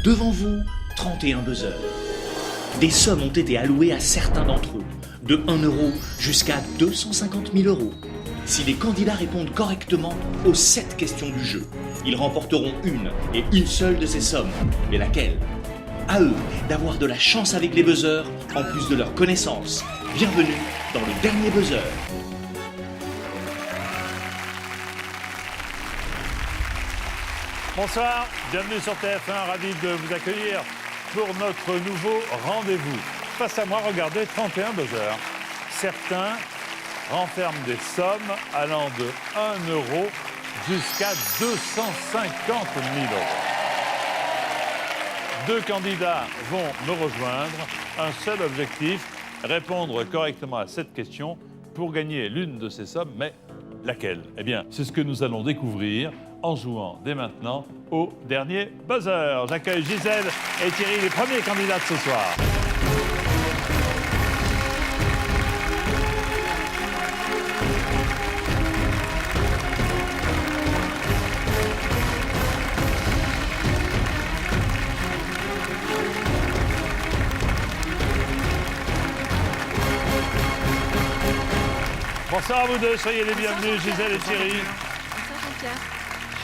Devant vous, 31 buzzers. Des sommes ont été allouées à certains d'entre eux, de 1 euro jusqu'à 250 000 euros. Si les candidats répondent correctement aux 7 questions du jeu, ils remporteront une et une seule de ces sommes. Mais laquelle? À eux d'avoir de la chance avec les buzzers, en plus de leur connaissance. Bienvenue dans le dernier buzzer. Bonsoir, bienvenue sur TF1, ravi de vous accueillir pour notre nouveau rendez-vous. Face à moi, regardez, 31 buzzers. Certains renferment des sommes allant de 1 euro jusqu'à 250 000 euros. 2 candidats vont me rejoindre. Un seul objectif, répondre correctement à cette question pour gagner l'une de ces sommes, mais laquelle? Eh bien, c'est ce que nous allons découvrir en jouant dès maintenant au dernier buzzer. J'accueille Gisèle et Thierry, les premiers candidats de ce soir. Bonsoir à vous deux, soyez les bienvenus, Gisèle et Thierry. Bonsoir Jean-Pierre.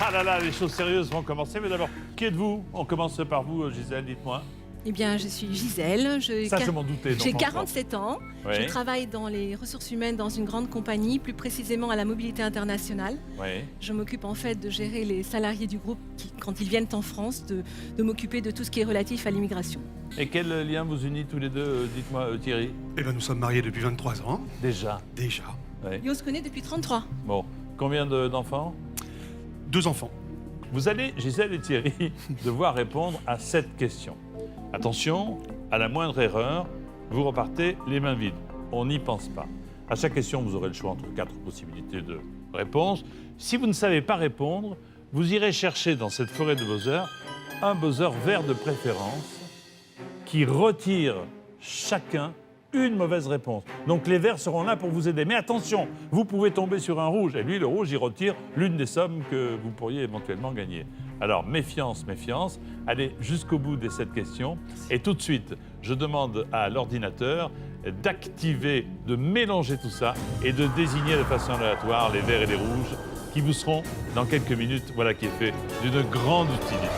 Ah là là, les choses sérieuses vont commencer. Mais d'abord, qui êtes-vous? On commence par vous, Gisèle, dites-moi. Eh bien, je suis Gisèle. Ça, je m'en doutais. J'ai 47 ans. Oui. Je travaille dans les ressources humaines dans une grande compagnie, plus précisément à la mobilité internationale. Oui. Je m'occupe en fait de gérer les salariés du groupe quand ils viennent en France, de m'occuper de tout ce qui est relatif à l'immigration. Et quel lien vous unit tous les deux, dites-moi, Thierry? Eh bien, nous sommes mariés depuis 23 ans. Déjà. Déjà. Oui. Et on se connaît depuis 33. Bon, combien d'enfants? 2 enfants. Vous allez, Gisèle et Thierry, devoir répondre à cette question. Attention, à la moindre erreur, vous repartez les mains vides. On n'y pense pas. À chaque question, vous aurez le choix entre 4 possibilités de réponse. Si vous ne savez pas répondre, vous irez chercher dans cette forêt de buzzers un buzzer vert de préférence qui retire chacun une mauvaise réponse. Donc les verts seront là pour vous aider. Mais attention, vous pouvez tomber sur un rouge. Et lui, le rouge, il retire l'une des sommes que vous pourriez éventuellement gagner. Alors, méfiance, méfiance. Allez jusqu'au bout de cette question. Et tout de suite, je demande à l'ordinateur d'activer, de mélanger tout ça et de désigner de façon aléatoire les verts et les rouges qui vous seront, dans quelques minutes, voilà qui est fait, d'une grande utilité.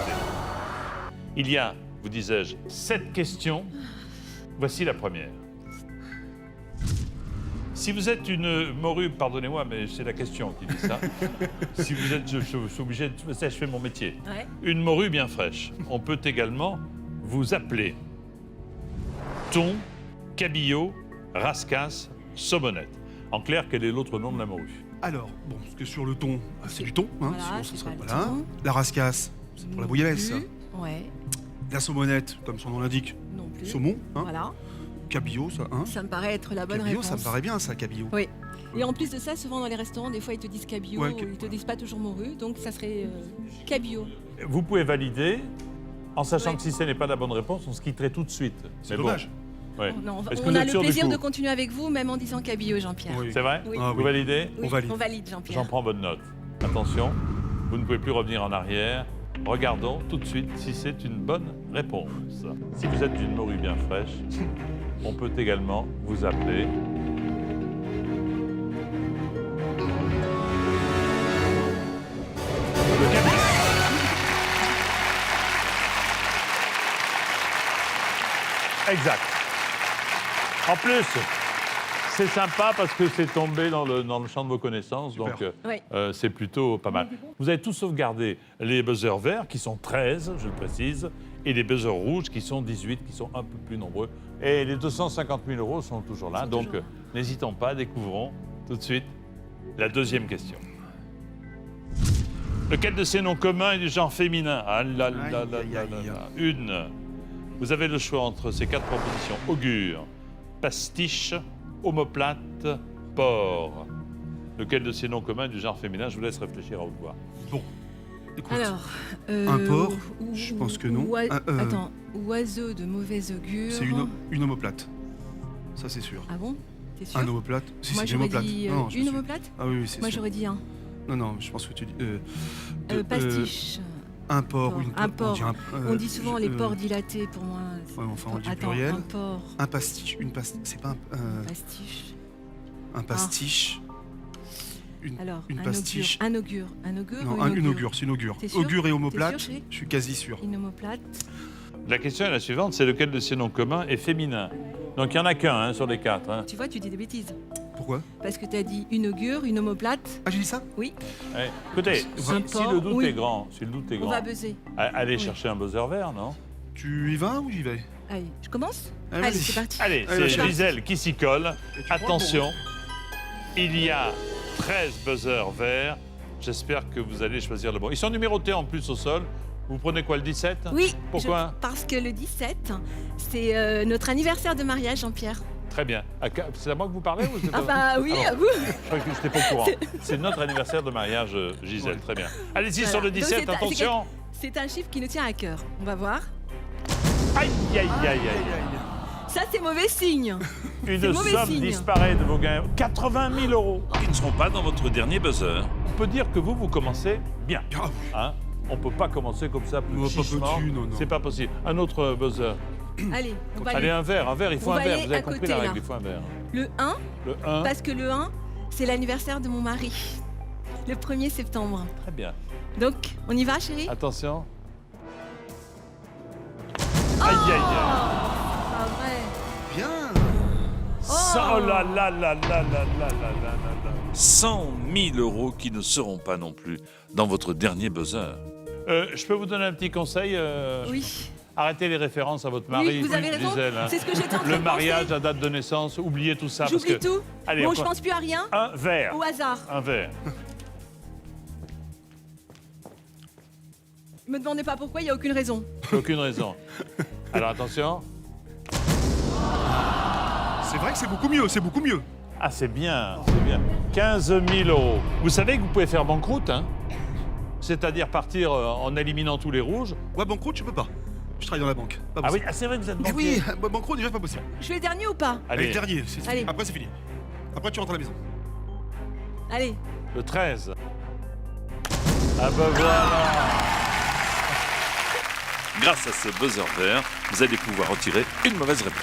Il y a, vous disais-je, 7 questions. Voici la première. Si vous êtes une morue, pardonnez-moi, mais c'est la question qui dit ça. Si vous êtes, je suis obligé de... Je fais mon métier. Ouais. Une morue bien fraîche. On peut également vous appeler thon, cabillaud, rascasse, saumonnette. En clair, quel est l'autre nom de la morue? Alors, bon, parce que sur le thon, c'est du thon. Hein, Voilà, sinon, c'est ce serait, pas le voilà. thon. La rascasse, c'est pour la bouillabaisse. Ouais, La saumonnette, comme son nom l'indique, non plus. saumon. Hein. Voilà. Cabillaud, ça. Hein. Ça me paraît être la bonne Cabillaud, réponse. ça me paraît bien, ça, cabillaud. Oui. Et en plus de ça, souvent dans les restaurants, des fois, ils te disent cabillaud, Ouais, ils te disent pas toujours morue, donc ça serait cabillaud. Vous pouvez valider, en sachant Ouais. que si ce n'est pas la bonne réponse, on se quitterait tout de suite. C'est Mais dommage. Bon, ouais. Non, Est-ce que on vous a êtes le sûr du plaisir coup? de continuer avec vous, même en disant cabillaud, Jean-Pierre. Oui. C'est vrai? Oui. Ah Vous oui. validez? Oui, On valide. on valide, Jean-Pierre. J'en prends bonne note. Attention, vous ne pouvez plus revenir en arrière. Regardons tout de suite si c'est une bonne réponse. Si vous êtes d'une morue bien fraîche, on peut également vous appeler le cabillaud. Exact. En plus, c'est sympa parce que c'est tombé dans le champ de vos connaissances, Super. donc Oui. c'est plutôt pas mal. Vous avez tous sauvegardé les buzzers verts, qui sont 13, je le précise, et les buzzers rouges, qui sont 18, qui sont un peu plus nombreux. Et les 250 000 euros sont toujours là, donc n'hésitons pas, découvrons tout de suite la deuxième question. Lequel de ces noms communs est du genre féminin? Ah là là là là là là. Une. Vous avez le choix entre ces 4 propositions. Augure, pastiche, omoplate, porc. Lequel de ces noms communs est du genre féminin? Je vous laisse réfléchir à haute voix. Bon, écoute. Alors, Un porc, je pense que non. Attends, oiseau de mauvais augure. C'est une omoplate. Ça, c'est sûr. Ah bon? T'es sûr? Un omoplate. Si, Moi c'est une j'aurais omoplate. dit Non, je une suis- omoplate. Ah oui, oui, c'est Moi sûr. j'aurais dit un. Non, non, je pense que tu dis... Pastiche. Un porc, Porc, une un porc. On dit souvent les porcs porcs. dilatés pour moi. Ouais, enfin, on dit Attends, pluriel. un porc, Un pastiche, une pastiche. C'est pas pastiche. un pastiche. Alors, Une un pastiche. augure. Un augure Non, ou une une augure, c'est une augure. T'es sûr Augure et T'es omoplate, sûr, chérie je suis quasi sûr. Une omoplate. La question est la suivante, c'est lequel de ces noms communs est féminin? Donc il n'y en a qu'un hein, sur les 4. Hein. Tu vois, tu dis des bêtises. Pourquoi? Parce que tu as dit une augure, une omoplate. Ah, j'ai dit ça? Oui, Ouais. Écoutez, Un si porc, le doute oui. est grand, on va buzzer. allez Oui. chercher un buzzer vert, non? Tu y vas ou j'y vais? Allez, je commence Allez, Allez, vas-y. c'est parti. Allez, Allez, c'est vas-y. Gisèle qui s'y colle. Et tu prends le Attention, il y a 13 buzzers verts. J'espère que vous allez choisir le bon. Ils sont numérotés en plus au sol. Vous prenez quoi, le 17? Oui, Pourquoi parce que le 17, c'est notre anniversaire de mariage, Jean-Pierre. Très bien. C'est à moi que vous parlez ou c'est Ah bah oui, Alors, à vous. Je crois que je n'étais pas au courant. C'est notre anniversaire de mariage, Gisèle. Ouais. Très bien. Allez-y Voilà. sur le Donc, 17, c'est- attention. C'est un chiffre qui nous tient à cœur. On va voir. Aïe, aïe, aïe, aïe. Ça, c'est mauvais signe. Une mauvais somme signe. disparaît de vos gains. 80 000 euros. Qui ne seront pas dans votre dernier buzzer. On peut dire que vous commencez bien. Ah, Hein, on ne peut pas commencer comme ça, Non, plus pas chichement. petit, non, non. C'est pas possible. Un autre buzzer. Allez, on va Allez, aller. un verre, il faut On un va verre. aller Vous avez à compris côté, la là. règle, il faut un verre. Le 1, Le 1, parce que le 1, c'est l'anniversaire de mon mari. Le 1er septembre. très bien. Donc, on y va, chérie Attention. Aïe, aïe, aïe. Pas vrai. bien. Oh là là là là là là là là là. 100 000 euros qui ne seront pas non plus dans votre dernier buzzer. Je peux vous donner un petit conseil Oui. Arrêtez les références à votre mari, Oui, vous avez raison. Gisèle, hein. C'est ce que j'étais en train Le de mariage, penser. la date de naissance, oubliez tout ça. parce J'oublie que... tout. Allez, Bon, on je pense plus à rien. Un verre. Au hasard. Un verre. Me demandez pas pourquoi, il n'y a aucune raison. Aucune raison. Alors attention. C'est vrai que c'est beaucoup mieux, c'est beaucoup mieux. Ah, c'est bien, c'est bien. 15 000 euros. Vous savez que vous pouvez faire banqueroute, hein? C'est-à-dire partir en éliminant tous les rouges. Ouais, banqueroute, je peux pas. Je travaille dans la banque. Pas Ah oui, possible. c'est vrai que vous êtes Mais banquier. oui, banqueroute, déjà, c'est pas possible. Je fais le dernier ou pas Allez, Allez, le dernier, c'est fini. Allez. Après, c'est fini. Après, tu rentres à la maison. Allez. le 13. Ah bah voilà. Grâce à ce buzzer vert, vous allez pouvoir retirer une mauvaise réponse.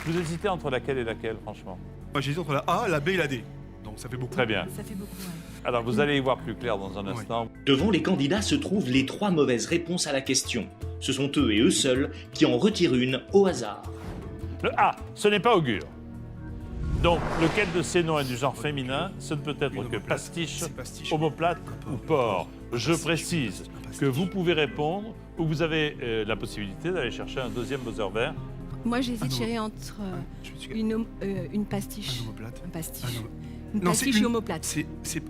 Vous hésitez entre laquelle et laquelle, franchement? Moi, j'hésite entre la A, la B et la D. Donc, ça fait beaucoup. Très bien. Ça fait beaucoup. Ouais. Alors, vous allez y voir plus clair dans un Oui. instant. Devant les candidats se trouvent les 3 mauvaises réponses à la question. Ce sont eux et eux seuls qui en retirent une au hasard. Le A, ce n'est pas augure. Donc, lequel de ces noms est du genre féminin? Ce ne peut être Une que omoplate. pastiche, C'est pastiche. omoplate ou porc. Je Pastiche. précise Un pastiche. que vous pouvez répondre ou vous avez la possibilité d'aller chercher un deuxième buzzer vert. Moi, Ah j'hésite, non. chérie, entre Je suis- une pastiche. Un omoplate. Un pastiche. Un homo- Une Non, c'est pastiche et une- omoplate.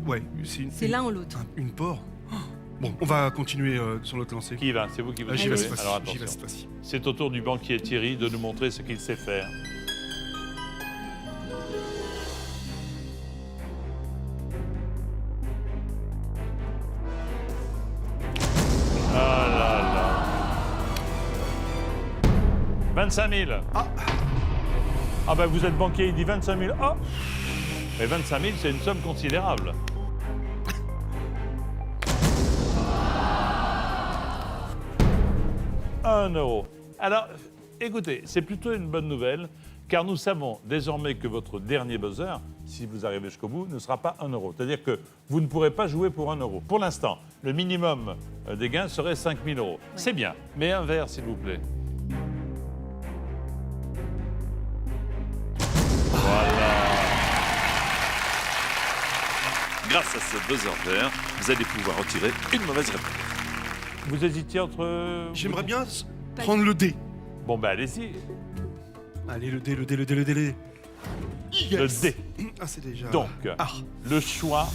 Ouais, c'est C'est l'un ou l'autre. une porc. Oh. Bon, on va continuer sur notre lancée. Qui y va? C'est vous qui vous Ah, j'y vais suivez. cette Alors fois-ci. J'y vais attention. cette fois-ci. C'est au tour du banquier Thierry de nous montrer ce qu'il sait faire. Ah là là. 25 000. Ah ben vous êtes banquier, il dit 25 000. Oh. Mais 25 000, c'est une somme considérable. Un euro. Alors, écoutez, c'est plutôt une bonne nouvelle, car nous savons désormais que votre dernier buzzer, si vous arrivez jusqu'au bout, ne sera pas 1 euro. C'est-à-dire que vous ne pourrez pas jouer pour 1 euro. Pour l'instant, le minimum des gains serait 5 000 euros. C'est bien, mais un verre, s'il vous plaît. Grâce à ce buzzer vert, vous allez pouvoir retirer une mauvaise réponse. Vous hésitiez entre... J'aimerais bien prendre le D. Bon, ben allez-y, Allez, le D, le D, le D, le D, le D. le Yes. D. Ah, c'est déjà. Donc, Ah, le choix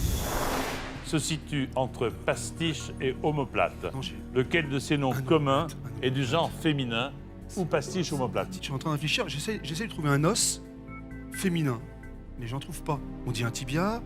se situe entre pastiche et omoplate. non, j'ai. Lequel de ces noms Un communs omoplate, un est du genre féminin ou pastiche omoplate? Je suis en train de réfléchir. J'essaie de trouver un os féminin. Mais j'en trouve pas. On dit un tibia,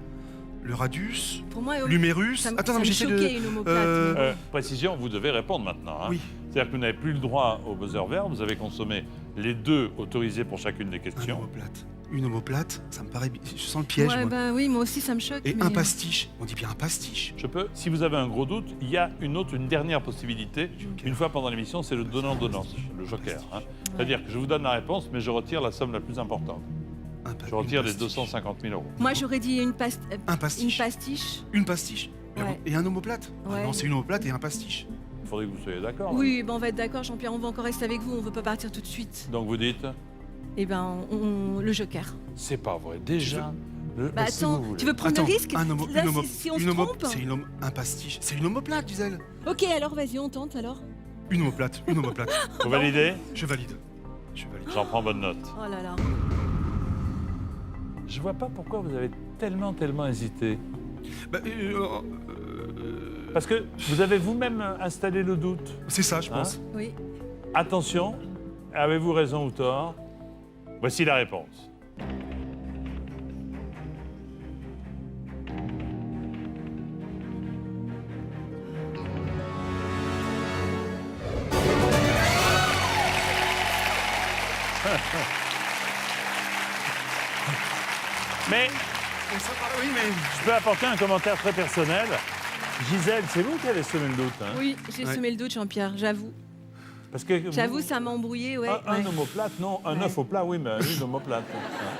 le radius, Pour moi, l'humérus. ça me Attends, non, mais ça me j'essaie choquait, de. une omoplate. euh, Précision, vous devez répondre maintenant. Hein. Oui. C'est-à-dire que vous n'avez plus le droit au buzzer vert. Vous avez consommé les 2 autorisés pour chacune des Un questions. omoplate. Une omoplate, ça me paraît... Je sens le piège, Ouais, moi. bah oui, moi aussi ça me choque. Et mais- un pastiche. On dit bien un pastiche. Je peux. Si vous avez un gros doute, il y a une dernière possibilité. Joker. Une fois pendant l'émission, c'est le donnant-donnant, le joker. Hein. C'est-à-dire que je vous donne la réponse, mais je retire la somme la plus importante. Je retire les 250 000 euros. Moi j'aurais dit une Un pastiche. pastiche. Une pastiche. Ouais. Et un omoplate. Ah Ouais. non, c'est une omoplate et un pastiche. Il faudrait que vous soyez d'accord. hein. Oui, ben on va être d'accord, Jean-Pierre, on va encore rester avec vous, on veut pas partir tout de suite. Donc vous dites, Eh ben, le joker. c'est pas vrai. Déjà. Bah si attends, vous voulez. tu veux prendre Attends, le risque un Là, si on se trompe. c'est un pastiche. C'est une omoplate, Gisèle. Ok, alors vas-y, on tente alors. Une omoplate. Une omoplate. Vous validez? Je valide. Je valide. J'en prends bonne note. Oh là là. Je vois pas pourquoi vous avez tellement hésité. Bah, Parce que vous avez vous-même installé le doute. c'est ça, je pense. Oui. Attention, avez-vous raison ou tort? Voici la réponse. Mais Oui, mais... je peux apporter un commentaire très personnel. Gisèle, c'est vous qui avez semé le doute. Hein? Oui, j'ai Ouais. semé le doute, Jean-Pierre, j'avoue. Parce que J'avoue, ça m'a embrouillé, ouais. un ouais. omoplate, non. Un Ouais. œuf au plat, oui, mais une omoplate.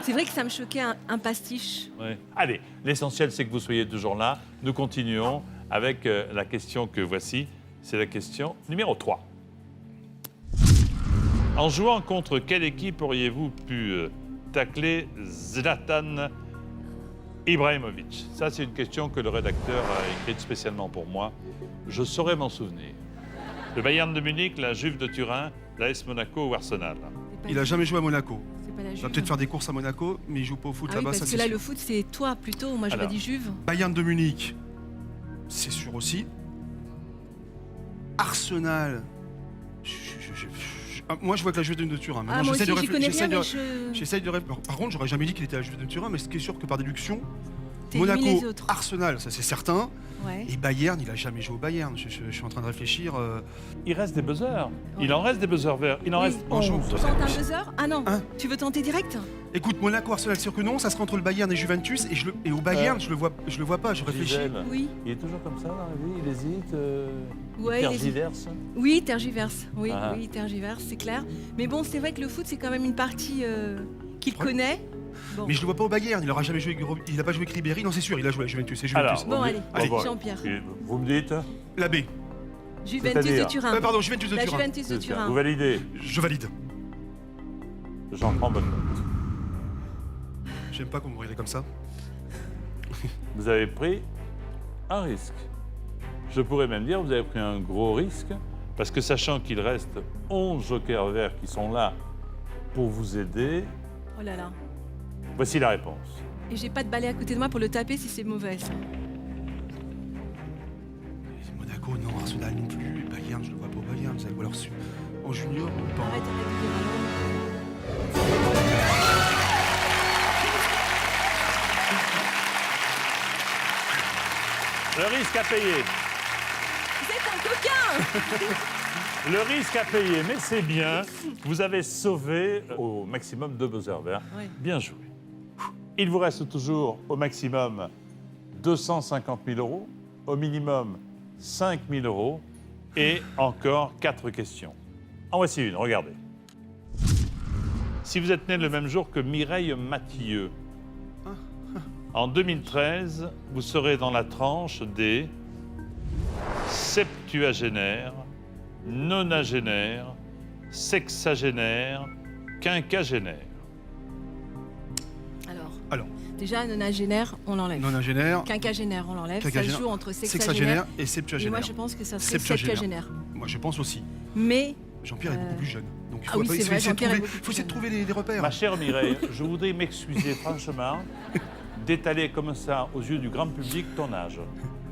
C'est vrai que ça me choquait un pastiche. Ouais. Allez, l'essentiel, c'est que vous soyez toujours là. Nous continuons avec la question que voici. C'est la question numéro 3. En jouant contre quelle équipe auriez-vous pu tacler Zlatan Ibrahimovic? Ça, c'est une question que le rédacteur a écrite spécialement pour moi. Je saurais m'en souvenir. Le Bayern de Munich, la Juve de Turin, l'AS Monaco ou Arsenal? C'est pas Il a jamais joué à Monaco. C'est pas la Il Juve. va peut-être faire des courses à Monaco, mais il joue pas au foot Ah oui, là-bas, ça parce c'est que là, sûr. le foot, c'est toi plutôt. Moi, j'aurais Alors. dit Juve. Bayern de Munich, c'est sûr aussi. Arsenal. Moi, je vois que la Juve de Turin. Ah, Maintenant, moi j'essaie aussi, de j'y connais j'essaie rien, de- mais je... j'essaie de Par contre, j'aurais jamais dit qu'il était à la Juve de Turin, mais ce qui est sûr que par déduction, T'élimines Monaco, les autres. Arsenal, ça c'est certain. Ouais. Et Bayern, il a jamais joué au Bayern. Je suis en train de réfléchir. Il reste des buzzers. Il Ouais. en reste des buzzers verts. Il en Oui. reste On joue. 11. Tu tentes un buzzer? Ah non, Hein tu veux tenter direct? Écoute, Monaco, Arsenal, sûr que non. Ça sera entre le Bayern et Juventus. Et au Bayern, je le vois pas. Je réfléchis. Gisèle, Oui. il est toujours comme ça dans la vie, il hésite, Ouais, il il hésite. tergiverse. Oui, tergiverse. Oui, Ah. oui, tergiverse, c'est clair. Mais bon, c'est vrai que le foot, c'est quand même une partie qu'il Ouais. connaît. Bon, Mais je le vois pas au Bayern. Il aura jamais joué. Il a pas joué avec Ribéry. Non, c'est sûr. Il a joué à Juventus. C'est Juventus. Alors, Bon, vous- allez, Allez. bon, Jean-Pierre. et vous me dites La B. Juventus de C'est-à-dire Turin. Pardon, Juventus de La Turin. Juventus de C'est ça. Turin. Vous validez? Je valide. J'en prends bonne note. J'aime pas qu'on me regarde comme ça. Vous avez pris un risque. Je pourrais même dire que vous avez pris un gros risque, parce que sachant qu'il reste 11 jokers verts qui sont là pour vous aider, Oh là là. voici la réponse. Et j'ai pas de balai à côté de moi pour le taper si c'est mauvais. ça. Monaco, non. Arsenal non plus. Bayern, je le vois pas au Bayern. Ou alors en junior ou pas. Arrête, arrête de dire alors. Le risque à payer. Vous êtes un coquin. Le risque à payer, mais c'est bien. Vous avez sauvé au maximum 2 buzzers verts. Ouais. Bien joué. Il vous reste toujours au maximum 250 000 euros, au minimum 5 000 euros et encore 4 questions. En voici une, regardez. Si vous êtes né le même jour que Mireille Mathieu, en 2013, vous serez dans la tranche des septuagénaires, nonagénaires, sexagénaires, quinquagénaires. Alors, déjà, nonagénaire, on l'enlève. Nonagénaire, Quinquagénaire, on l'enlève. Ça Quinquagénaire, se joue entre sexagénaire sexagénaire et et septuagénaire. moi, je pense que ça serait Septuagénaire. septuagénaire. Moi, je pense aussi. Mais Jean-Pierre est beaucoup plus jeune. Donc il ah faut, oui, pas- c'est il faut vrai, essayer de Jean-Pierre est trouver, beaucoup faut essayer de plus trouver les repères. Ma chère Mireille, je voudrais m'excuser franchement d'étaler comme ça aux yeux du grand public ton âge.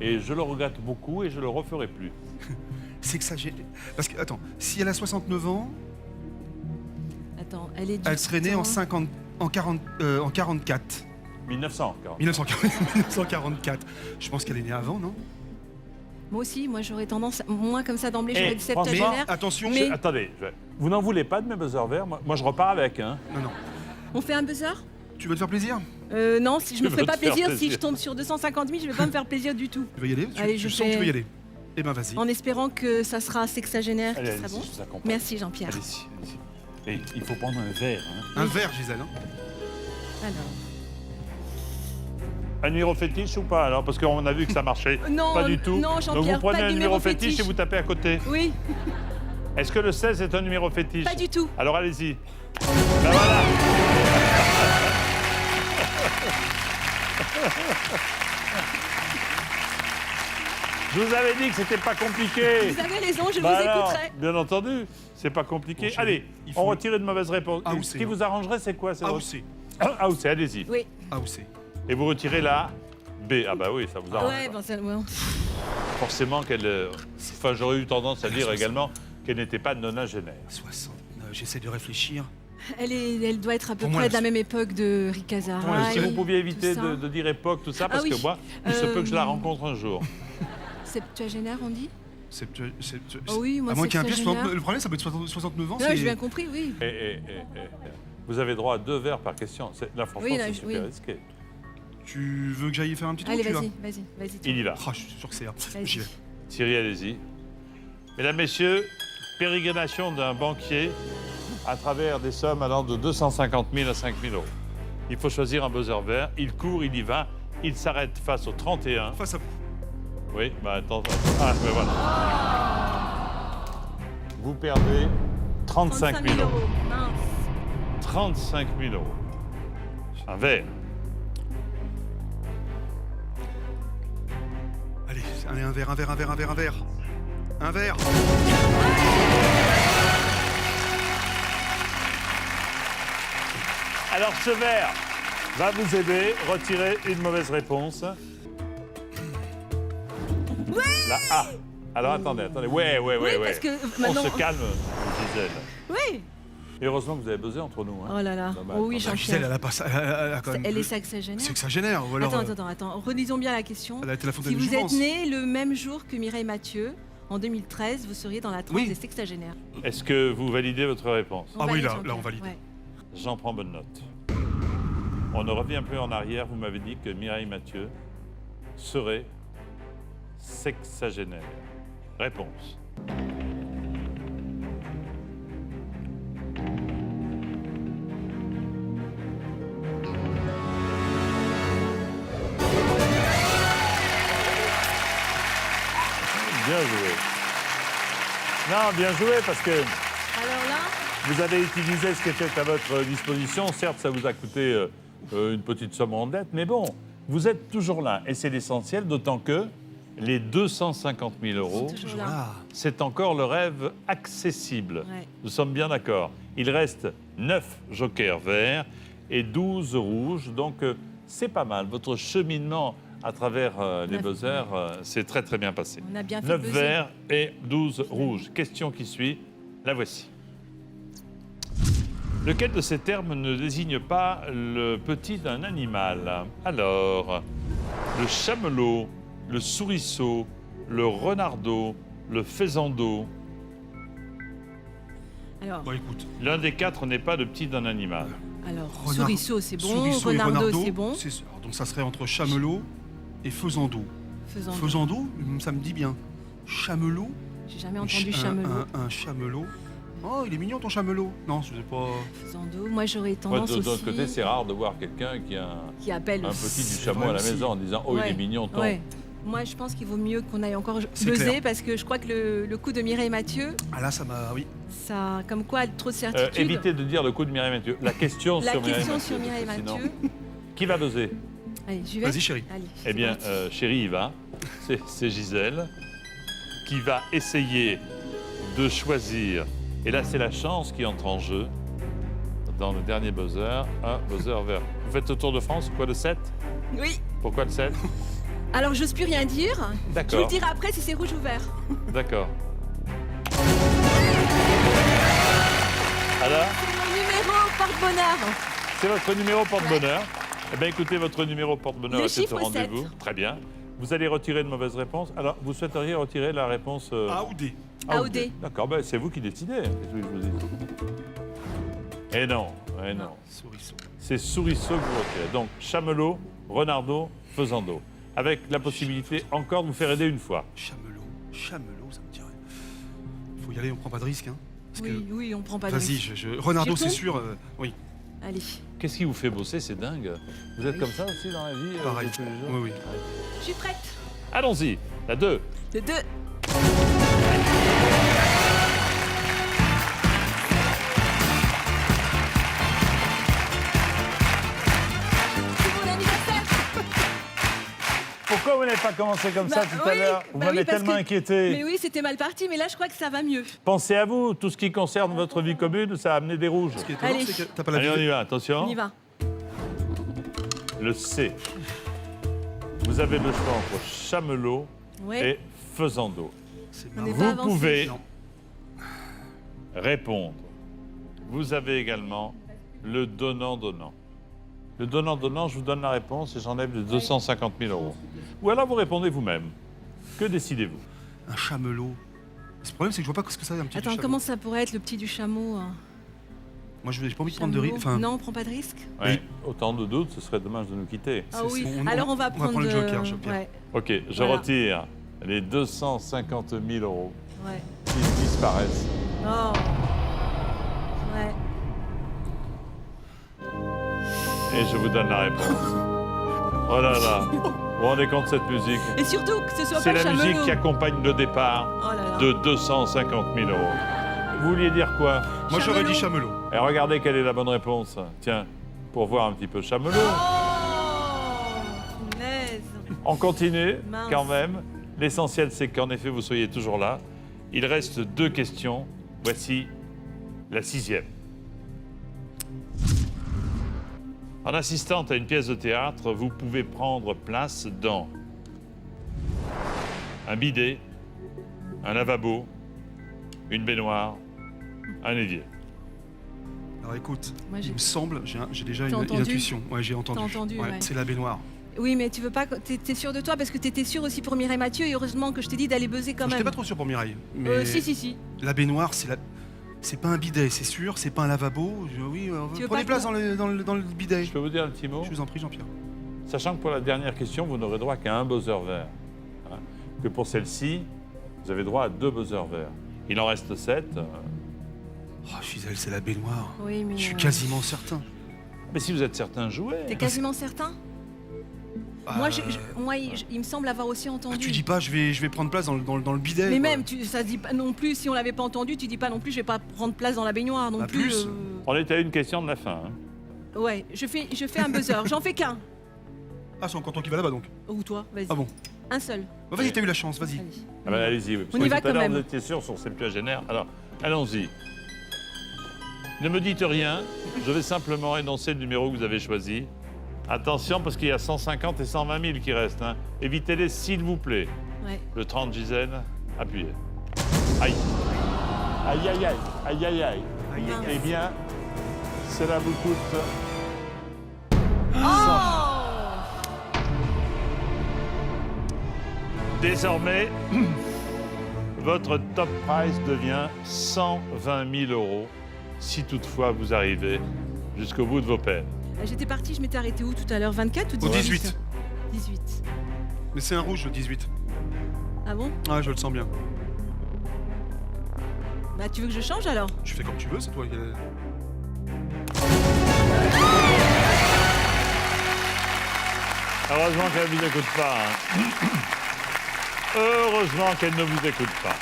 Et je le regrette beaucoup et je le referai plus. Sexagénaire. Parce que, attends, si elle a 69 ans, attends, elle est du elle serait née en, temps- 50, en 44. 1940. 1944. Je pense qu'elle est née avant, non? Moi aussi, moi j'aurais tendance, moi comme ça d'emblée, j'aurais dit franchement, septuagénaire. Attention, Mais- Attendez, vous n'en voulez pas de mes buzzers verts? Moi, je repars avec, hein. non, non. On fait un buzzer? Tu veux te faire plaisir? Non, si je me Tu ferais veux pas te faire plaisir, si plaisir. je tombe sur 250 000, je vais pas me faire plaisir du tout. Tu veux y aller? Allez, Tu je sens que fais- tu veux y aller? Eh ben vas-y. En espérant que ça sera sexagénaire, Allez, qui sera allez-y, bon. je vous accompagne. Merci Jean-Pierre. Allez-y, allez-y. Et il faut prendre un verre. Hein. Un verre, Gisèle. Hein. Alors. Un numéro fétiche ou pas alors? Parce qu'on a vu que ça marchait. Non, pas du tout. non, Donc Jean-Pierre, vous prenez pas de un numéro numéro fétiche fétiche. et vous tapez à côté. Oui, Est-ce que le 16 est un numéro fétiche? pas du tout. Alors allez-y. Ben voilà. Je vous avais dit que c'était pas compliqué. Vous avez raison, je Bah vous alors, écouterai. bien entendu, c'est pas compliqué. Bon, chérie, Allez, il on faut- retire une mauvaise réponse. Ah, ou Ce c'est, qui hein. vous arrangerait, c'est quoi? A ou C? Ah, ou c'est, allez-y. Oui. A ou C? Et vous retirez la B. Ah bah oui, ça vous arrange. Ouais, ben ça, ouais. Forcément qu'elle... Enfin, j'aurais eu tendance à dire également qu'elle n'était pas nonagénaire. 69. J'essaie de réfléchir. Elle doit être à peu Pour moi, près de la elle- même époque de Ricazara. Pour moi, elle- Si vous pouviez éviter tout ça. de dire époque, tout ça, parce oui. que moi, il se peut que je la rencontre un jour. Septuagénaire, on dit? Oh oui, moi, à moins qu'il y ait un piège. sexagénaire. Le problème, ça peut être 69 ans. Non, c'est- j'ai bien compris, oui. Vous avez droit à 2 verres par question. Là, franchement, Oui, là, c'est super oui. risqué. Tu veux que j'aille faire un petit tour? Allez, tu vas vas-y, vas-y, vas-y. Il y va. Ah, je suis sûr que c'est là. Vas-y. J'y vais. Thierry, allez-y. Mesdames, Messieurs, pérégrination d'un banquier à travers des sommes allant de 250 000 à 5 000 euros. Il faut choisir un buzzer vert. Il court, il y va. Il s'arrête face au 31. Face à vous. Oui, bah attends. Ah, mais voilà. Vous perdez 35 000 euros. Mince. 35 000 euros. Un verre. Allez, un verre. Un verre. Alors, ce verre va vous aider. Retirez une mauvaise réponse. La A. Alors, attendez. Ouais. Oui, parce que On maintenant. se calme, Gisèle. Oui. Et heureusement que vous avez buzzé entre nous. Hein. Oh là là. Dommage. Oh oui, Ah, Gisèle, Jean-Pierre. elle a pas ça. Elle a quand même. Elle est sexagénaire. C'est que ça génère. Ou alors, Attends. Relisons bien la question. Elle a été la fontaine Si de vous êtes jouvence. né le même jour que Mireille Mathieu, en 2013, vous seriez dans la tranche Oui. des sexagénaires. Est-ce que vous validez votre réponse? Ah oui, valide, là, Jean-Pierre. on valide. Ouais. J'en prends bonne note. On ne revient plus en arrière. Vous m'avez dit que Mireille Mathieu serait sexagénaire. Réponse. Bien joué. Non, bien joué parce que Alors là, vous avez utilisé ce qui était à votre disposition. Certes, ça vous a coûté une petite somme en dette, mais bon, vous êtes toujours là. Et c'est l'essentiel, d'autant que les 250 000 euros, c'est toujours là. Ah, c'est encore le rêve accessible. Ouais. Nous sommes bien d'accord. Il reste 9 jokers verts et 12 rouges. Donc, c'est pas mal. Votre cheminement à travers les Neuf. buzzers, c'est très, très bien passé. On a bien fait 9 buzzer. verts et 12 rouges. Question qui suit, la voici. Lequel de ces termes ne désigne pas le petit d'un animal? Alors, le chamelot, le souriceau, le renardeau, le faisandeau. Alors, bon, écoute. L'un des 4 n'est pas le petit d'un animal. Renard- souriceau, c'est bon. Souriceau et Renardeau, renardeau, c'est bon. alors, donc ça serait entre chamelot et faisandeau. Faisandeau, ça me dit bien. Chamelot. J'ai jamais entendu chamelot. Un chamelot. Oh, il est mignon ton chamelot. Non, je sais pas. Faisandeau. Moi, j'aurais Moi, tendance de aussi. l'autre côté, c'est rare de voir quelqu'un qui a qui appelle. un petit du C'est chameau vrai à la aussi. maison en disant « Oh, il Ouais. est mignon, ton Ouais. Moi, je pense qu'il vaut mieux qu'on aille encore C'est buzzer clair. parce que je crois que le coup de Mireille Mathieu, Ah là, ça m'a. Oui. ça, comme quoi, trop de certitude. Évitez de dire le coup de Mireille Mathieu. La question La sur Mireille question Mathieu. sur Mireille parce que sinon- Mathieu. Qui va buzzer? Allez, j'y vais. Vas-y, chérie. Allez, Eh c'est bien, parti. chérie, il va. C'est Gisèle qui va essayer de choisir. Et là, c'est la chance qui entre en jeu. Dans le dernier buzzer, un buzzer vert. Vous faites le tour de France, quoi, le 7? Oui. Pourquoi le 7? Alors, j'ose plus rien dire. Je vous D'accord, le dirai après si c'est rouge ou vert. d'accord. Alors, C'est mon numéro porte-bonheur. c'est votre numéro porte-bonheur. Eh bien, écoutez, votre numéro porte-bonheur Le est ce chiffre rendez-vous. 7. Très bien. Vous allez retirer une mauvaise réponse. Alors, vous souhaiteriez retirer la réponse A ou D. A ou D. D'accord, ben, c'est vous qui décidez. Qu'est-ce que je vous dis? Eh non, eh non. Souriceau. c'est Souriceau que vous retirez. Donc, Chamelot, Renardeau, Faisando. Avec la possibilité encore de vous faire aider une fois. Chamelot, ça me dirait. Faut y aller, on prend pas de risque. Hein, parce Oui, que... oui, on prend pas de Vas-y, risque. Renardeau, J'y c'est retourne sûr. Oui, Allez, Qu'est-ce qui vous fait bosser? C'est dingue. Vous êtes Oui. comme ça aussi dans la vie pareil. de tous les jours? Oui, oui. je suis prête. Allons-y, la 2. Le 2. C'est mon anniversaire. Pourquoi vous n'avez pas commencé comme ça Bah, tout à oui, l'heure? Vous bah m'avez oui, parce tellement que- inquiété. Mais oui, c'était mal parti, mais là, je crois que ça va mieux. Pensez à vous, tout ce qui concerne votre vie commune, ça a amené des rouges. Ce qui est étonnant, Allez. c'est que t'as pas la Allez, on vie. y va, attention. On y va. Le C. Vous avez le choix entre Chamelot Oui. et Faisando. C'est On est marrant. pas Vous avancé. pouvez Non. répondre. Vous avez également le donnant-donnant. Le donnant-donnant, je vous donne la réponse et j'enlève les 250 000 euros. Ou alors vous répondez vous-même. Que décidez-vous? Un chamelot. Le problème, c'est que je vois pas ce que ça un petit Attends, chamelot. comment ça pourrait être le petit du chameau hein Moi, j'ai pas envie de prendre de Chameau. risque. Enfin, Non, on prend pas de risque. Ouais, autant de doutes, ce serait dommage de nous quitter. Ah C'est- oui, c'est- alors on va prendre le joker, Jean-Pierre. Ouais, Ok, je Voilà. retire les 250 000 euros. ouais. Ils disparaissent. Oh. Ouais. Et je vous donne la réponse. Oh là là. Vous vous rendez compte de cette musique? Et surtout que ce soit C'est pas la le musique chamelot. qui accompagne le départ Oh là là. de 250 000 euros. Vous vouliez dire quoi? moi, j'aurais dit Chamelot. chamelot. Et regardez quelle est la bonne réponse. Tiens, pour voir un petit peu Chamelot. Oh, punaise. On continue Mince. quand même. L'essentiel, c'est qu'en effet, vous soyez toujours là. Il reste 2 questions. Voici la 6e. En assistant à une pièce de théâtre, vous pouvez prendre place dans un bidet, un lavabo, une baignoire, un évier. Alors écoute, Moi, il j'ai- me semble, j'ai déjà T'as une entendu intuition. Ouais, j'ai entendu. T'as entendu, ouais. C'est la baignoire. Oui, mais tu veux pas. T'es sûr de toi parce que t'étais sûr aussi pour Mireille Mathieu et heureusement que je t'ai dit d'aller buzzer quand J'étais même. pas trop sûr pour Mireille. Mais Si. la baignoire, c'est pas un bidet, c'est sûr. C'est pas un lavabo. Oui, Tu veux prenez pas place que- dans le bidet. Je peux vous dire un petit mot? Je vous en prie, Jean-Pierre. Sachant que pour la dernière question, vous n'aurez droit qu'à un buzzer vert. Hein. Que pour celle-ci, vous avez droit à 2 buzzers verts. Il en reste 7. Oh, Gisèle, c'est la baignoire. Oui, mais. Je suis quasiment certain. Mais si vous êtes certain, jouez. T'es quasiment certain Moi, moi, ouais. il me semble avoir aussi Ah, entendu. tu dis pas, je vais prendre place dans le bidet. Mais quoi. même, ça se dit pas non plus, si on l'avait pas entendu, tu dis pas non plus, je vais pas prendre place dans la baignoire non Bah, plus. plus. On est à une question de la fin. Hein. Ouais, je fais un buzzer, j'en fais qu'un. Ah, c'est encore toi qui vas là-bas donc. Ou toi, vas-y. Ah bon. Un seul. Bah, vas-y, t'as eu la chance, vas-y. Allez. Ah ben, allez-y. Oui, parce On que y va tout à quand l'heure, même. vous étiez sûr sur septuagénaire. Alors, allons-y. Ne me dites rien. Je vais simplement énoncer le numéro que vous avez choisi. Attention, parce qu'il y a 150 et 120 000 qui restent. Hein. Évitez-les, s'il vous plaît. Ouais. Le 30, Gisèle, appuyez. Aïe. Aïe, aïe, aïe. Aïe, aïe, aïe. Eh bien, cela vous coûte... Désormais, votre top prize devient 120 000 euros, si toutefois vous arrivez jusqu'au bout de vos peines. J'étais partie, je m'étais arrêtée où tout à l'heure 24 ou 18 Au 18. 18. Mais c'est un rouge, le 18. Ah bon Ah, je le sens bien. Bah tu veux que je change alors Tu fais comme tu veux, c'est toi qui... Heureusement qu'elle ne vous écoute pas. Hein. Heureusement qu'elle ne vous écoute pas.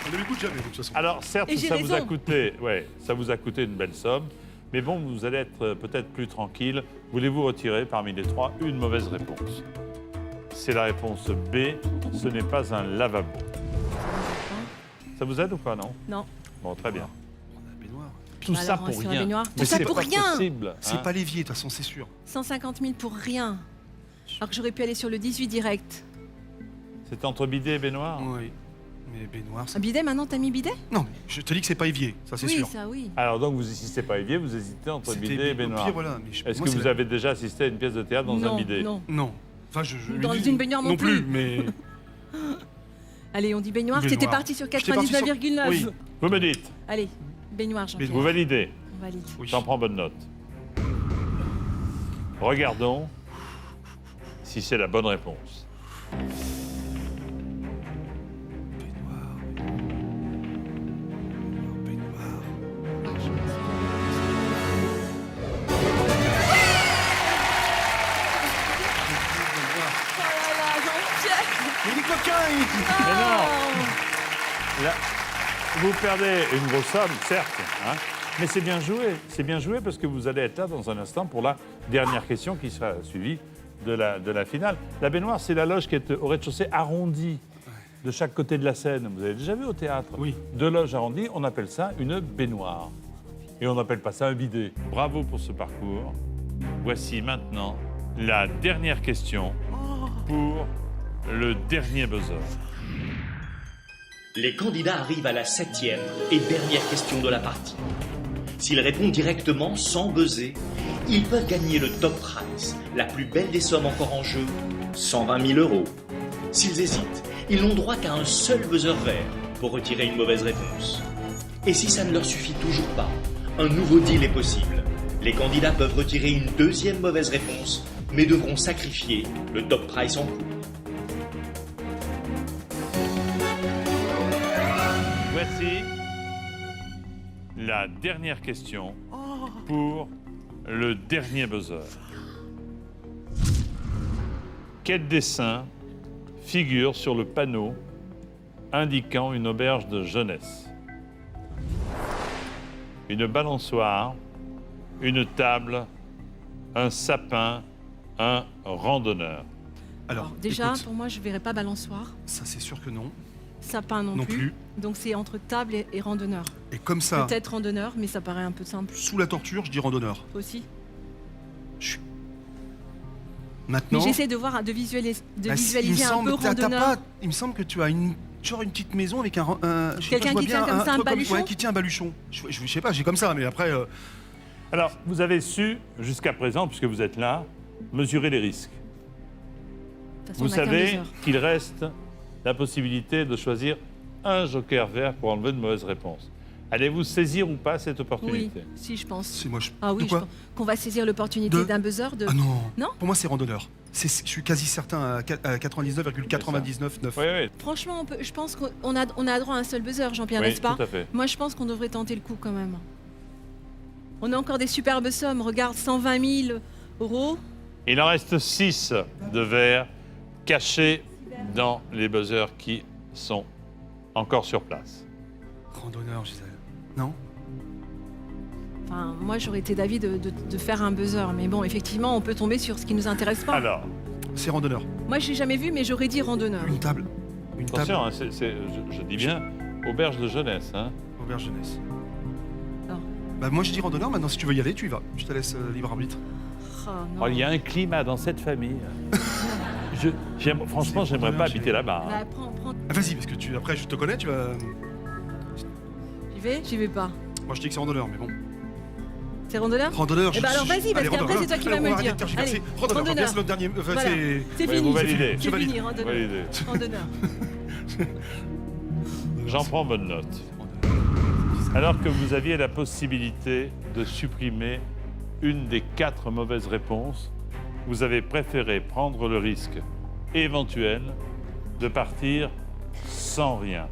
On ne l'écoute jamais, de toute façon. Alors, certes, Et j'ai ça vous a raison. coûté, ça vous a coûté une belle somme, mais bon, vous allez être peut-être plus tranquille. Voulez-vous retirer parmi les 3 une mauvaise réponse? C'est la réponse B. Ce n'est pas un lavabo. Ça vous aide ou pas, non? Non. Bon, très bien. On a la baignoire. Tout Alors, ça pour sur la rien. baignoire. Mais Tout ça c'est pour pas rien. possible, C'est hein. pas l'évier, de toute façon, c'est sûr. 150 000 pour rien. Alors que j'aurais pu aller sur le 18 direct. C'est entre bidet et baignoire. Oui. Mais baignoire, Un c'est... bidet maintenant, t'as mis bidet Non, mais je te dis que c'est pas évier, ça c'est Oui, sûr. ça oui. Alors donc, vous n'hésitez pas à évier, vous hésitez entre C'était bidet et au baignoire. pire, voilà. Mais Est-ce moi, que c'est vous la- avez déjà assisté à une pièce de théâtre dans non, un bidet? non. Non. Enfin, Dans une baignoire non plus. mais... Allez, on dit baignoire. Baignoire. T'étais parti sur J'étais parti sur- 99,9. Oui. Vous me dites, Allez, baignoire, Jean-Pierre. Baignoire. vous validez. On valide. Oui. J'en prends bonne note. Regardons si c'est la bonne réponse. Il est coquin, Mais non. Là, vous perdez une grosse somme, certes, hein, mais c'est bien joué. C'est bien joué parce que vous allez être là dans un instant pour la dernière question qui sera suivie de la finale. La baignoire, c'est la loge qui est au rez-de-chaussée arrondie de chaque côté de la scène. Vous avez déjà vu au théâtre? Oui. Deux loges arrondies, on appelle ça une baignoire. Et on n'appelle pas ça un bidet. Bravo pour ce parcours. Voici maintenant la dernière question pour le dernier buzzer. Les candidats arrivent à la 7e et dernière question de la partie. S'ils répondent directement sans buzzer, ils peuvent gagner le top prize, la plus belle des sommes encore en jeu, 120 000 €. S'ils hésitent, ils n'ont droit qu'à un seul buzzer vert pour retirer une mauvaise réponse. Et si ça ne leur suffit toujours pas, un nouveau deal est possible. Les candidats peuvent retirer une deuxième mauvaise réponse, mais devront sacrifier le top prize en cours. Voici la dernière question pour le dernier buzzer. Quel dessin figure sur le panneau indiquant une auberge de jeunesse? Une balançoire, une table, un sapin, un randonneur. Alors, déjà, écoute, pour moi, je ne verrais pas balançoire, ça c'est sûr que non. sapin non, Non plus. plus. Donc c'est entre table et randonneur. Et comme ça, Peut-être randonneur, mais ça paraît un peu simple sous la torture, je dis randonneur. Toi aussi. Maintenant, Mais j'essaie de voir, de visualiser, il me semble, il me semble que tu as une petite maison avec je sais pas, Quelqu'un je vois qui bien tient comme ça un truc baluchon ouais, qui tient un baluchon. Je sais pas, j'ai comme ça, mais après, Alors, vous avez su, jusqu'à présent, puisque vous êtes là, mesurer les risques. De toute façon, Vous on a qu'un savez buzzer. qu'il reste la possibilité de choisir un joker vert pour enlever une mauvaise réponse. Allez-vous saisir ou pas cette Oui, opportunité? si, je pense. c'est moi. Ah oui, De je quoi pense qu'on va saisir l'opportunité De- d'un buzzer de... Ah non. Non. Pour moi, c'est randonneur. Je suis quasi certain à 99,99,9. Oui, oui, Franchement, je pense qu'on a droit à un seul buzzer, Jean-Pierre, oui, n'est-ce pas? tout à fait. Moi, je pense qu'on devrait tenter le coup quand même. On a encore des superbes sommes. Regarde, 120 000 €. Il en reste 6 de verts cachés dans les buzzers qui sont encore sur place. Randonneur, Gisèle. Non. Enfin, moi, j'aurais été d'avis de faire un buzzer. Mais bon, effectivement, on peut tomber sur ce qui nous intéresse pas. Alors, C'est randonneur. Moi, je l'ai jamais vu, mais j'aurais dit randonneur. Une table. Une table. attention, hein, je dis bien auberge de jeunesse. Hein. Auberge jeunesse. Alors. Bah moi je dis randonneur, maintenant si tu veux y aller, tu y vas. Je te laisse libre arbitre. Ah, non. Oh, il y a un climat dans cette famille. Franchement, C'est j'aimerais pas randonneur, habiter là-bas. hein. Bah, prends. Ah, vas-y, parce que après je te connais, tu vas. J'y vais pas. Moi je dis que c'est randonneur, mais bon. C'est randonneur? Randonneur, Eh ben alors vas-y, parce Allez, qu'après, randonneur. c'est toi qui Allez, vas me on le va dire. arrêter de tergiverser. Allez, Randonneur, randonneur. c'est notre dernier. Voilà. c'est- C'est Oui, fini. vous validez. C'est Je valide. fini, randonneur. Validé. Randonneur. J'en prends bonne note. Alors que vous aviez la possibilité de supprimer une des 4 mauvaises réponses, vous avez préféré prendre le risque éventuel de partir sans rien.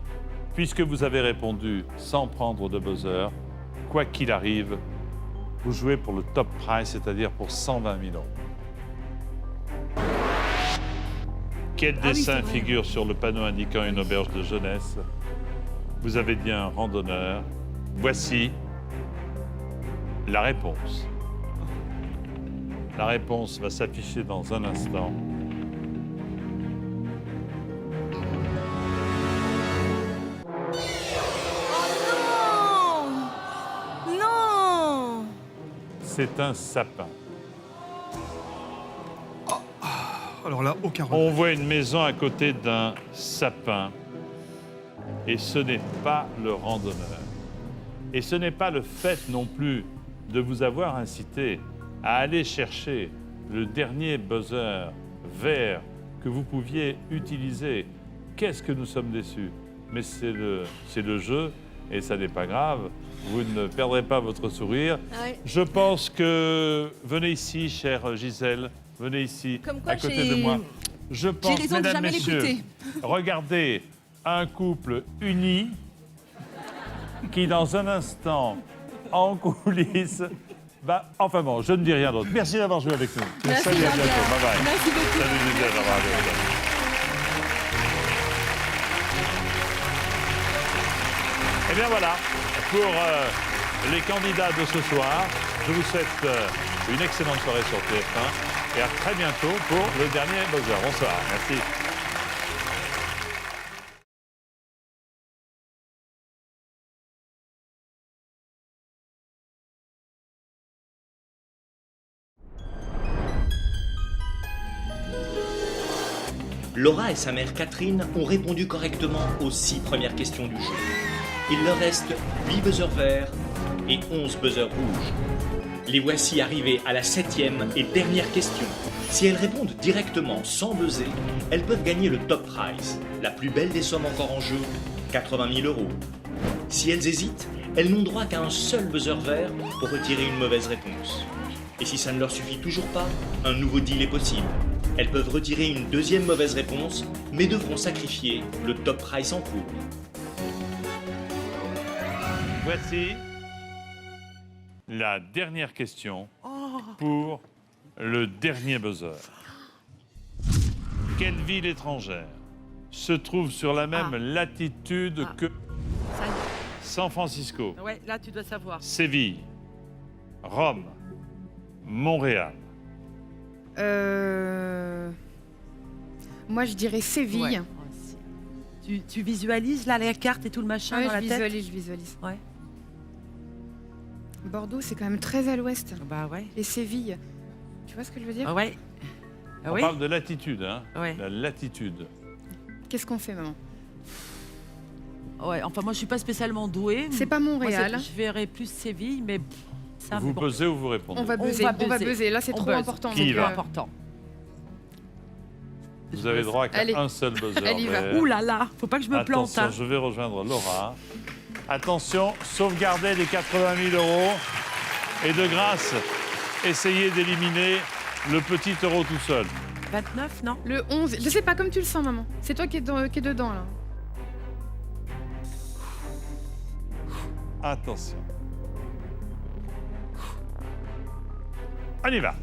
Puisque vous avez répondu sans prendre de buzzer, quoi qu'il arrive, vous jouez pour le top prize, c'est-à-dire pour 120 000 €. Quel Ah oui, dessin c'est vrai. figure sur le panneau indiquant une auberge de jeunesse? Vous avez dit un randonneur. Voici la réponse. La réponse va s'afficher dans un instant. Oh non! Non! C'est un sapin. Alors là, aucun On regret. voit une maison à côté d'un sapin. Et ce n'est pas le randonneur. Et ce n'est pas le fait non plus de vous avoir incité à aller chercher le dernier buzzer vert que vous pouviez utiliser. Qu'est-ce que nous sommes déçus? Mais c'est le jeu et ça n'est pas grave. Vous ne perdrez pas votre sourire. Ah ouais. Je pense que... Venez ici, chère Gisèle. Venez ici, Comme quoi, à côté j'ai- de moi. Je pense, raison de mesdames, jamais messieurs, l'écouter. regardez un couple uni qui, dans un instant, en coulisses, va... Enfin bon, je ne dis rien d'autre. Merci d'avoir joué avec nous. Merci, Salut, à bientôt. Jean-Pierre. Bye bye. Merci beaucoup. Salut, Gisèle. Au revoir, à bientôt. Eh bien voilà, pour les candidats de ce soir, je vous souhaite une excellente soirée sur TF1 et à très bientôt pour le dernier buzzer. Bonsoir, merci. Laura et sa mère Catherine ont répondu correctement aux 6 premières questions du jeu. Il leur reste 8 buzzers verts et 11 buzzers rouges. Les voici arrivés à la 7e et dernière question. Si elles répondent directement sans buzzer, elles peuvent gagner le top prize, la plus belle des sommes encore en jeu, 80 000 €. Si elles hésitent, elles n'ont droit qu'à un seul buzzer vert pour retirer une mauvaise réponse. Et si ça ne leur suffit toujours pas, un nouveau deal est possible. Elles peuvent retirer une deuxième mauvaise réponse, mais devront sacrifier le top prize en cours. Voici la dernière question pour le dernier buzzer. Quelle ville étrangère se trouve sur la même latitude que Ça y San Francisco, est. Ouais, là, tu dois savoir. Séville, Rome, Montréal? Moi, je dirais Séville. Ouais. Tu visualises là la carte et tout le machin Ouais, dans la je tête. visualise. Ouais. Bordeaux, c'est quand même très à l'ouest. Bah ouais. Et Séville, tu vois ce que je veux dire? Ah ouais. Ah On oui. parle de latitude, hein? Ouais. La latitude. Qu'est-ce qu'on fait, maman? Ouais. Enfin, moi, je suis pas spécialement douée. C'est pas Moi, Montréal. je verrais plus Séville, mais ça. Vous mais bon. buzzez ou vous répondez? On va buzzer. Là, c'est On trop buzz. important. Qui y donc, va Important. Vous avez droit qu'à Allez. un seul buzzer. Elle y va. vert. Ouh là là, faut pas que je me plante. Attention, Hein. je vais rejoindre Laura. Attention, sauvegardez les 80 000 € et de grâce, essayez d'éliminer le petit euro tout seul. 29, non? Le 11. Je sais pas, comme tu le sens, maman. C'est toi qui est dedans, là. Attention. On y va.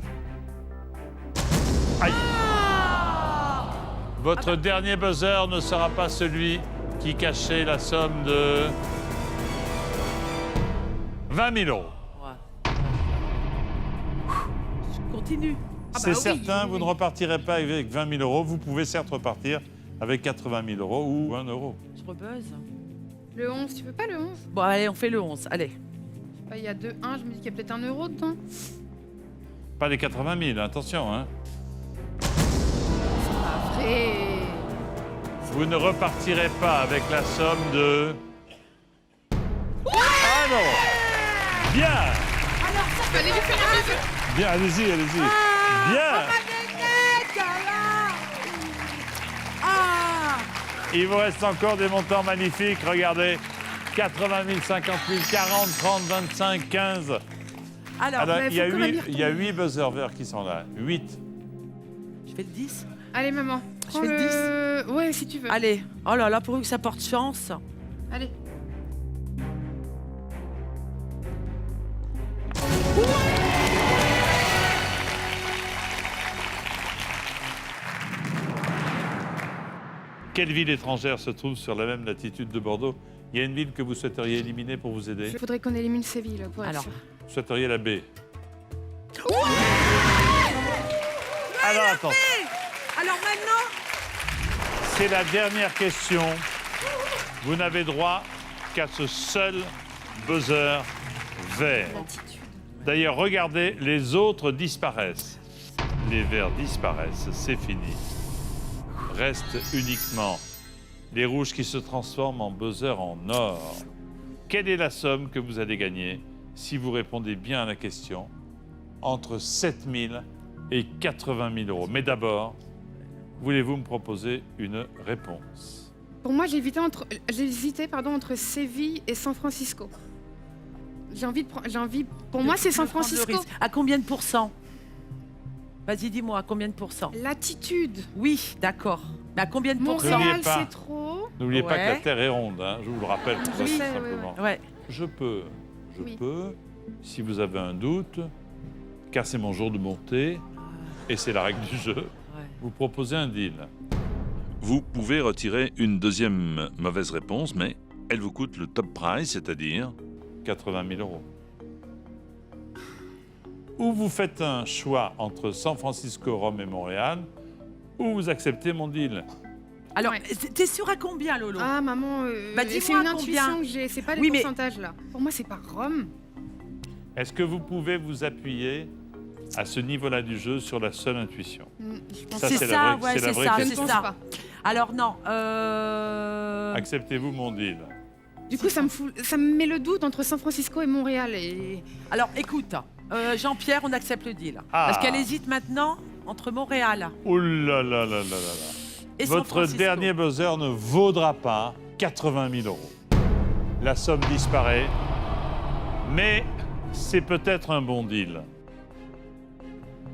Aïe. Votre dernier buzzer ne sera pas celui qui cachait la somme de 20 000 €. Ouais. Je continue. C'est oui, certain, oui, vous ne repartirez pas avec 20 000 €. Vous pouvez certes repartir avec 80 000 € ou 1 euro. Je rebuzz. Le 11, tu veux pas le 11? Bon, allez, on fait le 11. Allez. Bah, il y a 2-1, je me dis qu'il y a peut-être 1 euro dedans. Pas les 80 000, attention. Hein. Et... Vous ne repartirez pas avec la somme de... Ah non. Bien. Allez, lui faire un bisou. Bien, allez-y, allez-y. Bien. Il vous reste encore des montants magnifiques. Regardez. 80 000, 50 000, 40, 30, 25, 15. Alors, mais il y a faut quand même y il y a 8 buzzers verts qui sont là. 8. je fais le 10. Allez, maman. Je fais le 10. Ouais, si tu veux. Allez. Oh là là, pourvu que ça porte chance. Allez. Quelle ville étrangère se trouve sur la même latitude de Bordeaux? Il y a une ville que vous souhaiteriez éliminer pour vous aider? Il faudrait qu'on élimine Séville, là, pour être Alors. sûr. Vous souhaiteriez la baie? Alors attends, Alors maintenant. c'est la dernière question. Vous n'avez droit qu'à ce seul buzzer vert. D'ailleurs, regardez, les autres disparaissent. Les verts disparaissent, c'est fini. Restent uniquement les rouges qui se transforment en buzzer en or. Quelle est la somme que vous allez gagner si vous répondez bien à la question? Entre 7 000 et 80 000 €. Mais d'abord, voulez-vous me proposer une réponse? Pour moi, j'hésitais entre Séville et San Francisco. Pour moi, c'est San Tu veux prendre le Francisco. risque. À combien de pourcents? Vas-y, dis-moi, à combien de pourcents? Latitude. Oui, d'accord. Mais à combien de pourcents? N'oubliez Montréal, pas. c'est trop. N'oubliez pas que la Ouais. Terre est ronde, hein, je vous le rappelle tout Oui. simplement. Ouais. Je peux, Oui. si vous avez un doute, car c'est mon jour de monter, et c'est la règle du jeu, Ouais. vous proposer un deal. Vous pouvez retirer une deuxième mauvaise réponse, mais elle vous coûte le top price, c'est-à-dire 80 000 euros. Ou vous faites un choix entre San Francisco, Rome et Montréal, ou vous acceptez mon deal. Alors, Ouais. t'es sûr à combien, Lolo? Ah, maman, Bah, dis-moi c'est une combien. intuition que j'ai. C'est pas les Oui, mais- pourcentages, là. Pour moi, c'est pas Rome. Est-ce que vous pouvez vous appuyer à ce niveau-là du jeu sur la seule intuition? Je pense Ça, C'est c'est ça, la vraie- ouais, c'est la c'est vraie ça, Je question. ne c'est pense ça. pas. Alors, non. Acceptez-vous mon deal? Du coup, ça me met le doute entre San Francisco et Montréal. Et... Alors, écoute, Jean-Pierre, on accepte le deal. Ah. Parce qu'elle hésite maintenant entre Montréal Oh là là là là là là. et San Votre Francisco. dernier buzzer ne vaudra pas 80 000 euros. La somme disparaît, mais c'est peut-être un bon deal.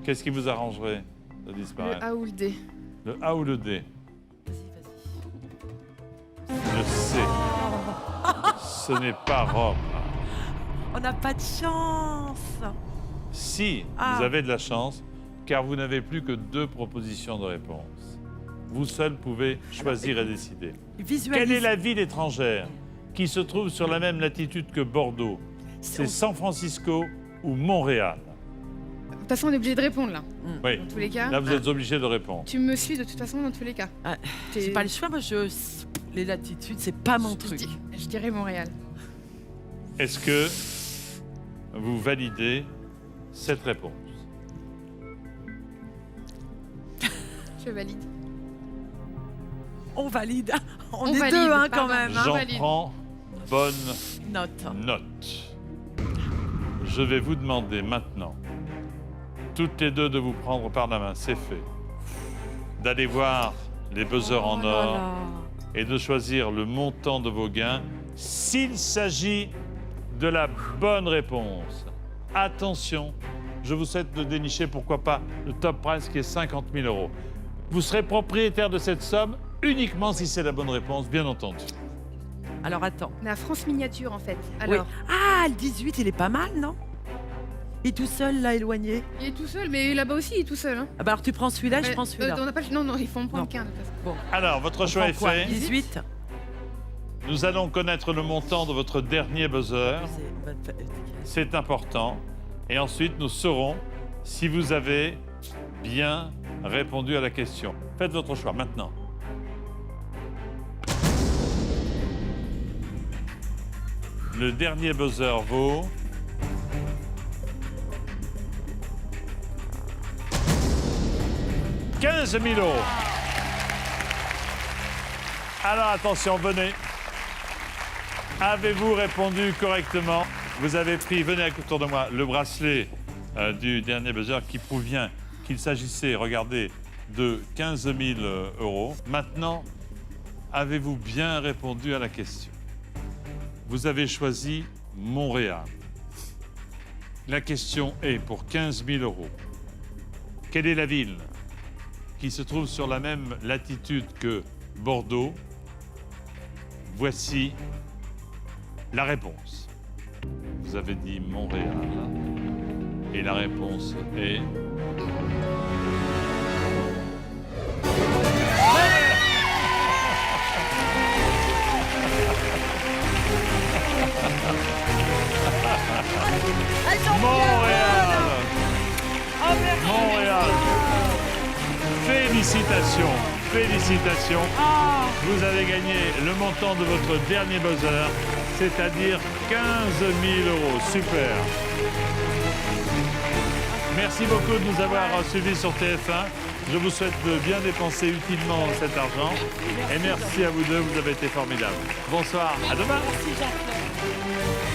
Qu'est-ce qui vous arrangerait de Le disparaître? A ou le D. Le A ou le D? Vas-y, Je sais. Ce n'est pas Rome. vas-y. On n'a pas de chance. Si, Ah. vous avez de la chance, car vous n'avez plus que 2 propositions de réponse. Vous seul pouvez choisir et décider. Visualise. Quelle est la ville étrangère qui se trouve sur la même latitude que Bordeaux? C'est San Francisco ou Montréal? De toute façon, on est obligé de répondre, là. Oui, Dans tous les cas. là vous êtes obligé de répondre. Tu me suis de toute façon dans tous les cas. Ah, T'es- J'ai pas le choix, moi, les latitudes, c'est pas mon truc. Je dirais Montréal. Est-ce que vous validez cette réponse? Je valide. On valide. On On est valide, deux, hein, pardon. quand même. hein. J'en valide. prends bonne Note. note. Je vais vous demander maintenant, toutes les deux, de vous prendre par la main, c'est fait, d'aller voir les buzzers en Oh là or là. et de choisir le montant de vos gains s'il s'agit de la bonne réponse. Attention, je vous souhaite de dénicher, pourquoi pas, le top prize qui est 50 000 euros. Vous serez propriétaire de cette somme uniquement si c'est la bonne réponse, bien entendu. Alors, attends. On est à France Miniature, en fait. Oui. Alors, Ah, le 18, il est pas mal, non? Il est tout seul, là, éloigné. il est tout seul, mais là-bas aussi, il est tout seul. Hein. Ah bah alors, tu prends celui-là, je Mais, prends celui-là. on n'a pas... Non, il faut en prendre Non. qu'un, de toute façon. Alors, votre On choix prend est quoi, fait. 18. Nous allons connaître le montant de votre dernier buzzer. C'est important. Et ensuite, nous saurons si vous avez bien répondu à la question. Faites votre choix maintenant. Le dernier buzzer vaut... « 15 000 euros. Alors attention, venez. Avez-vous répondu correctement? Vous avez pris, venez autour de moi, le bracelet du dernier buzzer qui prouve bien qu'il s'agissait, regardez, de 15 000 euros. Maintenant, avez-vous bien répondu à la question? Vous avez choisi Montréal. La question est, pour 15 000 euros, quelle est la ville qui se trouve sur la même latitude que Bordeaux? Voici la réponse. Vous avez dit Montréal. Et la réponse est... Montréal. Montréal. Félicitations. Félicitations. Vous avez gagné le montant de votre dernier buzzer, c'est-à-dire 15 000 euros. Super. Merci beaucoup de nous avoir suivis sur TF1. Je vous souhaite de bien dépenser utilement cet argent. Et merci à vous deux, vous avez été formidables. Bonsoir, à demain. Merci, Jacques.